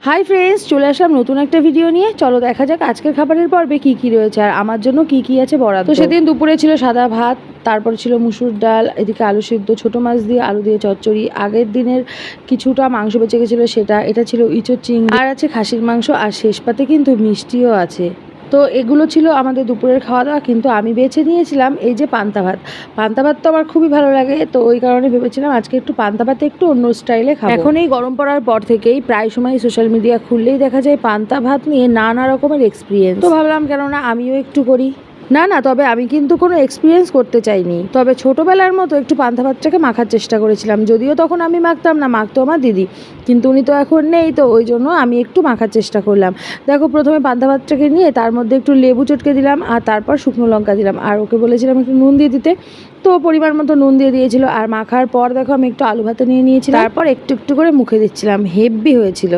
Hi friends, চলে আসলাম নতুন একটা ভিডিও নিয়ে। চলো দেখা যাক আজকের খাবারের পর্বে কী কী রয়েছে আর আমার জন্য কী কী আছে বরাদ্দ। তো সেদিন দুপুরে ছিল সাদা ভাত, তারপর ছিল মুসুর ডাল, এদিকে আলু সিদ্ধ, ছোটো মাছ দিয়ে আলু দিয়ে চচ্চড়ি, আগের দিনের কিছুটা মাংস বেঁচে গেছিলো সেটা, এটা ছিল ইঁচড় চিংড়ি, আর আছে খাসির মাংস, আর শেষ পাতে কিন্তু মিষ্টিও আছে। তো এগুলো ছিল আমাদের দুপুরের খাওয়া দাওয়া। কিন্তু আমি বেছে নিয়েছিলাম এই যে পান্তা ভাত। পান্তা ভাত তো আমার খুবই ভালো লাগে, তো ওই কারণে ভেবেছিলাম আজকে একটু পান্তা ভাতে একটু অন্য স্টাইলে খাবো। এখন এই গরম পড়ার পর থেকেই প্রায় সময় সোশ্যাল মিডিয়া খুললেই দেখা যায় পান্তা ভাত নিয়ে নানা রকমের এক্সপিরিয়েন্স। তো ভাবলাম কেননা আমিও একটু করি। না, তবে আমি কিন্তু কোনো এক্সপিরিয়েন্স করতে চাইনি, তবে ছোটোবেলার মতো একটু পান্তা ভাতটাকে মাখার চেষ্টা করেছিলাম। যদিও তখন আমি মাখতাম না, মাখতো আমার দিদি, কিন্তু উনি তো এখন নেই, তো ওই জন্য আমি একটু মাখার চেষ্টা করলাম। দেখো, প্রথমে পান্তা ভাতটাকে নিয়ে তার মধ্যে একটু লেবু চটকে দিলাম, আর তারপর শুকনো লঙ্কা দিলাম, আর ওকে বলেছিলাম একটু নুন দিয়ে দিতে, তো পরিমাণ মতো নুন দিয়ে দিয়েছিল। আর মাখার পর দেখো আমি একটু আলু ভাতে নিয়ে নিয়েছিলাম, তারপর একটু একটু করে মুখে দিচ্ছিলাম, হেব্বি হয়েছিল।